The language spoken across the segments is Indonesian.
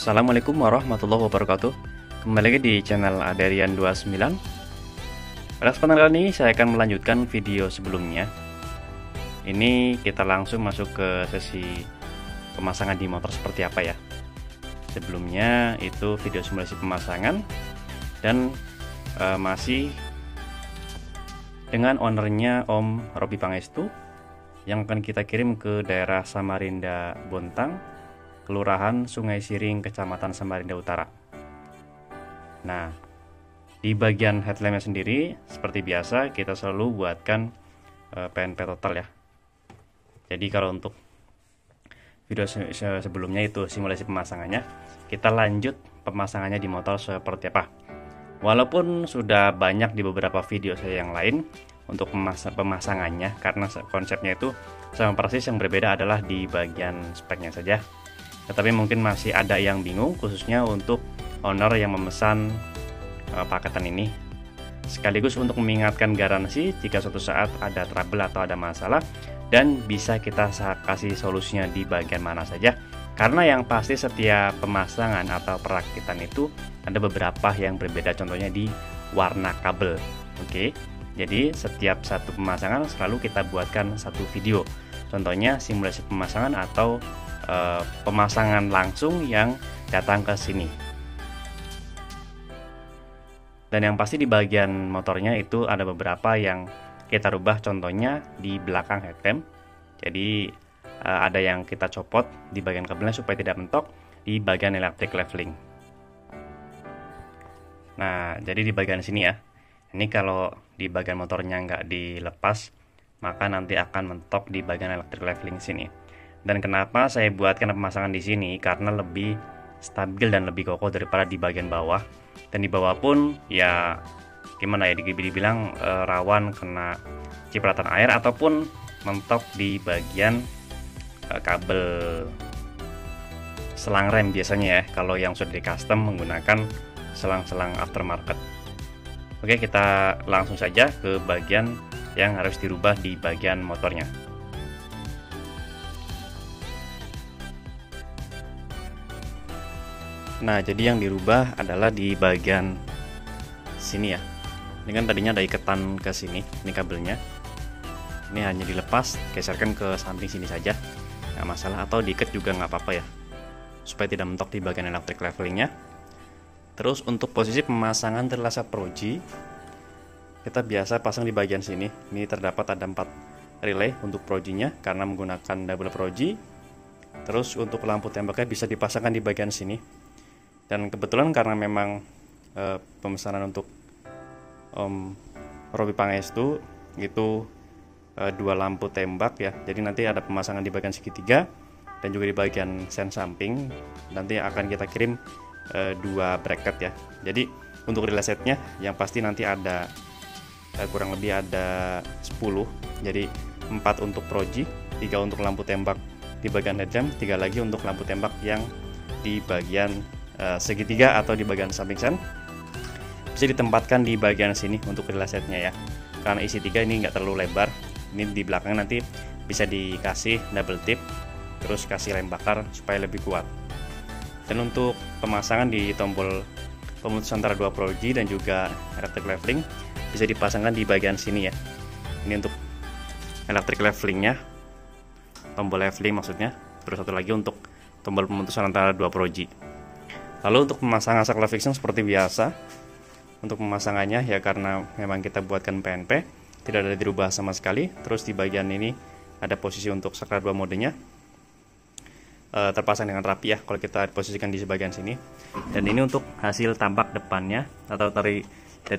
Assalamualaikum warahmatullahi wabarakatuh. Kembali lagi di channel Aderian29. Pada kesempatan kali ini saya akan melanjutkan video sebelumnya. Ini kita langsung masuk ke sesi pemasangan di motor seperti apa ya. Sebelumnya itu video simulasi pemasangan dan masih dengan ownernya Om Robi Pangestu yang akan kita kirim ke daerah Samarinda Bontang, Kelurahan Sungai Siring, Kecamatan Samarinda Utara. Nah, di bagian headlampnya sendiri seperti biasa kita selalu buatkan PNP total ya. Jadi kalau untuk video sebelumnya itu simulasi pemasangannya, kita lanjut pemasangannya di motor seperti apa. Walaupun sudah banyak di beberapa video saya yang lain untuk pemasangannya, karena konsepnya itu sama persis, yang berbeda adalah di bagian speknya saja. Tetapi mungkin masih ada yang bingung, khususnya untuk owner yang memesan paketan ini. Sekaligus untuk mengingatkan garansi jika suatu saat ada trouble atau ada masalah, dan bisa kita kasih solusinya di bagian mana saja. Karena yang pasti setiap pemasangan atau perakitan itu ada beberapa yang berbeda, contohnya di warna kabel. Oke, jadi setiap satu pemasangan selalu kita buatkan satu video. Contohnya simulasi pemasangan atau pemasangan langsung yang datang ke sini. Dan yang pasti di bagian motornya itu ada beberapa yang kita rubah, contohnya di belakang headlamp. Jadi ada yang kita copot di bagian kabelnya supaya tidak mentok di bagian electric leveling. Nah, jadi di bagian sini ya, ini kalau di bagian motornya nggak dilepas, maka nanti akan mentok di bagian electric leveling sini. Dan kenapa saya buatkan pemasangan di sini? Karena lebih stabil dan lebih kokoh daripada di bagian bawah. Dan di bawah pun ya gimana ya, dibilang rawan kena cipratan air ataupun mentok di bagian kabel selang rem biasanya ya, kalau yang sudah di custom menggunakan selang-selang aftermarket. Oke, kita langsung saja ke bagian yang harus dirubah di bagian motornya. Nah, jadi yang dirubah adalah di bagian sini ya. Ini kan tadinya ada ikatan ke sini, ini kabelnya. Ini hanya dilepas, geserkan ke samping sini saja, nggak masalah, atau diikat juga nggak apa-apa ya, supaya tidak mentok di bagian electric levelingnya. Terus untuk posisi pemasangan terlaset proji, kita biasa pasang di bagian sini. Ini terdapat ada 4 relay untuk projinya karena menggunakan double proji. Terus untuk lampu tembaknya bisa dipasangkan di bagian sini. Dan kebetulan karena memang pemesanan untuk Om Robi Pangestu itu 2 lampu tembak ya. Jadi nanti ada pemasangan di bagian segitiga dan juga di bagian sen samping. Nanti akan kita kirim 2 bracket ya. Jadi untuk relay setnya yang pasti nanti ada kurang lebih ada 10. Jadi 4 untuk proji, 3 untuk lampu tembak di bagian headlamp, 3 lagi untuk lampu tembak yang di bagian segitiga atau di bagian samping sen. Bisa ditempatkan di bagian sini untuk relay setnya ya, karena isi 3 ini nggak terlalu lebar. Ini di belakang nanti bisa dikasih double tip, terus kasih lem bakar supaya lebih kuat. Dan untuk pemasangan di tombol pemutus antara 2 proji dan juga electric leveling bisa dipasangkan di bagian sini ya. Ini untuk electric levelingnya, tombol leveling maksudnya. Terus satu lagi untuk tombol pemutusan antara 2 proji. Lalu untuk pemasangan saklar fixing seperti biasa. Untuk pemasangannya ya, karena memang kita buatkan PNP, tidak ada dirubah sama sekali. Terus di bagian ini ada posisi untuk saklar 2 modenya, terpasang dengan rapi ya kalau kita posisikan di sebagian sini. Dan ini untuk hasil tampak depannya atau dari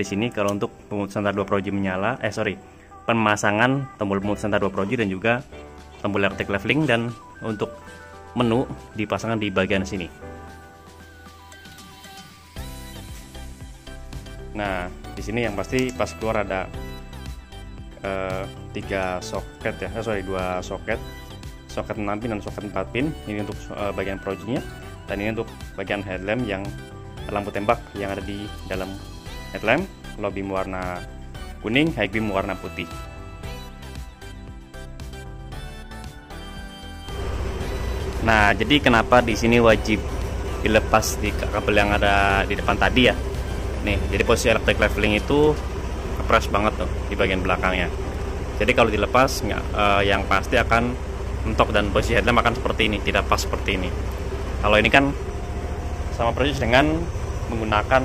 sini kalau untuk pemutusan antara 2 proji menyala, pemasangan tombol pemutusan antara 2 proji dan juga tombol electric leveling, dan untuk menu dipasangkan di bagian sini. Nah, di sini yang pasti pas keluar ada 3 soket ya, 2 soket, soket 6 pin dan soket 4 pin. Ini untuk bagian projinya, dan ini untuk bagian headlamp yang lampu tembak yang ada di dalam headlamp, low beam warna kuning, high beam warna putih. Nah, jadi kenapa di sini wajib dilepas di kabel yang ada di depan tadi ya. Nih, jadi posisi electric leveling itu kepres banget tuh di bagian belakangnya. Jadi kalau dilepas yang pasti akan mentok dan posisi headlamp akan seperti ini, tidak pas seperti ini. Kalau ini kan sama persis dengan menggunakan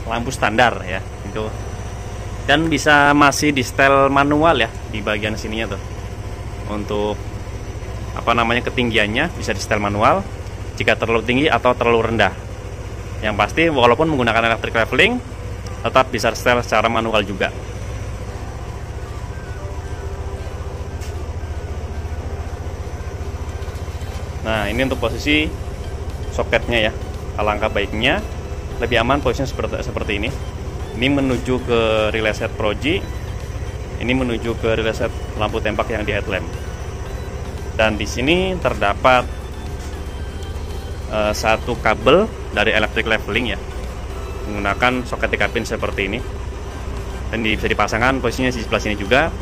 lampu standar ya, itu. Dan bisa masih di setel manual ya di bagian sininya tuh. Untuk ketinggiannya bisa di setel manual jika terlalu tinggi atau terlalu rendah. Yang pasti walaupun menggunakan electric leveling tetap bisa setel secara manual juga. Nah, ini untuk posisi soketnya ya. Alangkah baiknya lebih aman posisinya seperti ini. Ini menuju ke relay set Pro G. Ini menuju ke relay set lampu tembak yang di headlamp. Dan di sini terdapat satu kabel dari electric leveling ya, menggunakan soket tiga pin seperti ini. Dan bisa dipasangkan posisinya di sebelah sini juga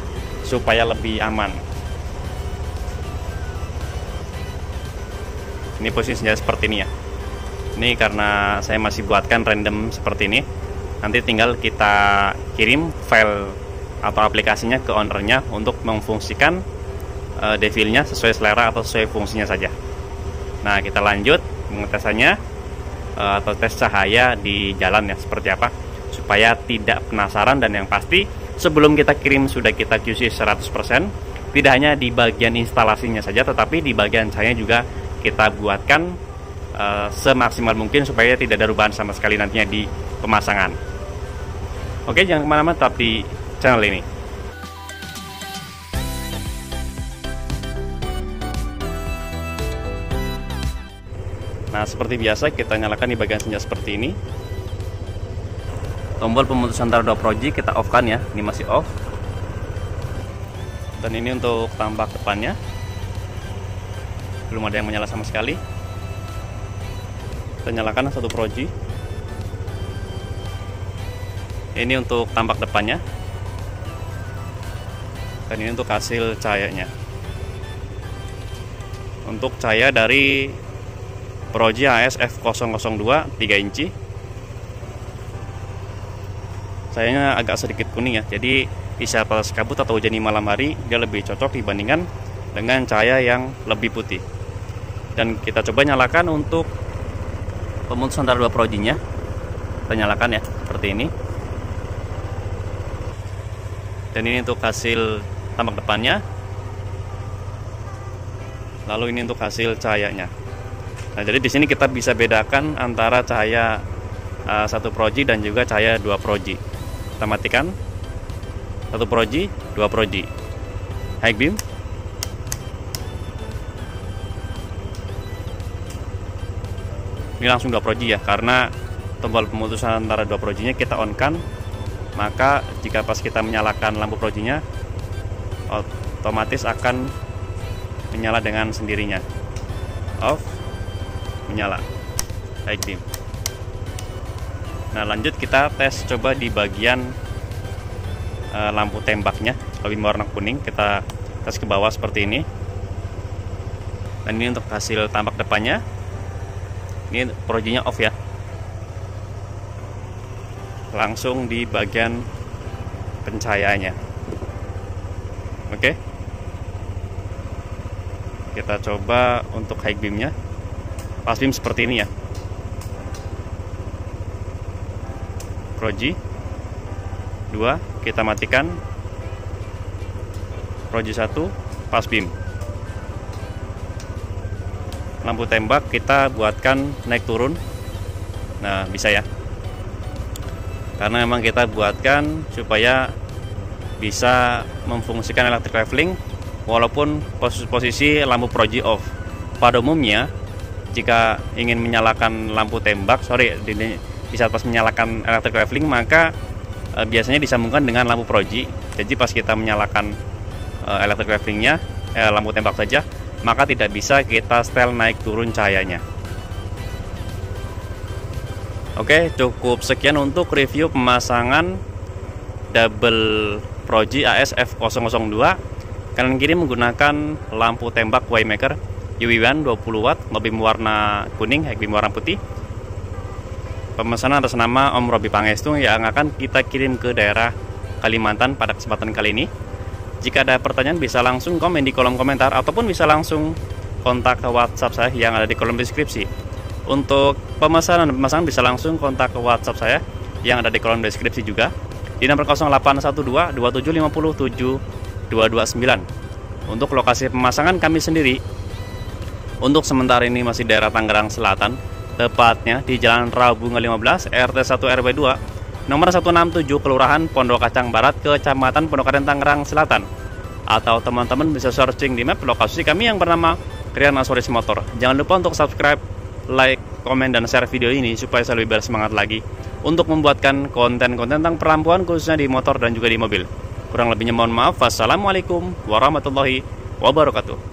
supaya lebih aman. Ini posisinya seperti ini ya. Ini karena saya masih buatkan random seperti ini. Nanti tinggal kita kirim file atau aplikasinya ke ownernya untuk memfungsikan devilnya sesuai selera atau sesuai fungsinya saja. Nah, kita lanjut pengetesannya atau tes cahaya di jalan ya, seperti apa supaya tidak penasaran. Dan yang pasti sebelum kita kirim sudah kita QC 100%. Tidak hanya di bagian instalasinya saja, tetapi di bagian cahaya juga kita buatkan semaksimal mungkin supaya tidak ada perubahan sama sekali nantinya di pemasangan. Oke, jangan kemana-mana, tetap di channel ini. Nah, seperti biasa kita nyalakan di bagian senja seperti ini. Tombol pemutus antara dua proji kita off kan ya, ini masih off. Dan ini untuk tampak depannya belum ada yang menyala sama sekali. Kita nyalakan satu proji. Ini untuk tampak depannya. Dan ini untuk hasil cahayanya. Untuk cahaya dari Proji AS F002 3 inci. Cahayanya agak sedikit kuning ya. Jadi di saat pas kabut atau hujan di malam hari dia lebih cocok dibandingkan dengan cahaya yang lebih putih. Dan kita coba nyalakan untuk pemutus antara dua projinya. Kita nyalakan ya seperti ini. Dan ini untuk hasil tampak depannya. Lalu ini untuk hasil cahayanya. Nah, jadi di sini kita bisa bedakan antara cahaya satu proji dan juga cahaya dua proji. Kita matikan satu proji, dua proji. High beam. Ini langsung dua proji ya, karena tombol pemutusan antara dua projinya kita on kan. Maka jika pas kita menyalakan lampu projinya, otomatis akan menyala dengan sendirinya. Off, menyala, high beam. Nah, lanjut kita tes coba di bagian lampu tembaknya. Kalau ini warna kuning, kita tes ke bawah seperti ini. Dan ini untuk hasil tampak depannya. Ini projinya off ya. Langsung di bagian pencahayaannya. Oke. Kita coba untuk high beamnya. Pas beam seperti ini ya. Proji 2 kita matikan. Proji 1 pas beam. Lampu tembak kita buatkan naik turun. Nah, bisa ya. Karena memang kita buatkan supaya bisa memfungsikan electric leveling walaupun posisi lampu proji off. Pada umumnya jika ingin menyalakan lampu tembak, di saat pas menyalakan electric leveling, maka biasanya disambungkan dengan lampu proji. Jadi pas kita menyalakan electric levelingnya, lampu tembak saja, maka tidak bisa kita setel naik turun cahayanya. Oke, cukup sekian untuk review pemasangan double Proji AS F002 kanan kiri menggunakan lampu tembak Waymaker UV1 20 watt, low beam warna kuning, high beam warna putih. Pemesanan atas nama Om Robi Pangestu yang akan kita kirim ke daerah Kalimantan pada kesempatan kali ini. Jika ada pertanyaan bisa langsung komen di kolom komentar ataupun bisa langsung kontak ke WhatsApp saya yang ada di kolom deskripsi. Untuk pemesanan bisa langsung kontak ke WhatsApp saya yang ada di kolom deskripsi juga di nomor 0812 2750 7229. Untuk lokasi pemasangan kami sendiri untuk sementara ini masih daerah Tangerang Selatan, tepatnya di Jalan Rabunga 15 RT 1 RW 2 nomor 167 Kelurahan Pondok Kacang Barat, Kecamatan Pondokaren, Tangerang Selatan. Atau teman-teman bisa searching di map lokasi kami yang bernama Rian Asoris Motor. Jangan lupa untuk subscribe, like, komen, dan share video ini supaya saya lebih bersemangat lagi untuk membuatkan konten-konten tentang perampuan khususnya di motor dan juga di mobil. Kurang lebihnya mohon maaf. Wassalamualaikum warahmatullahi wabarakatuh.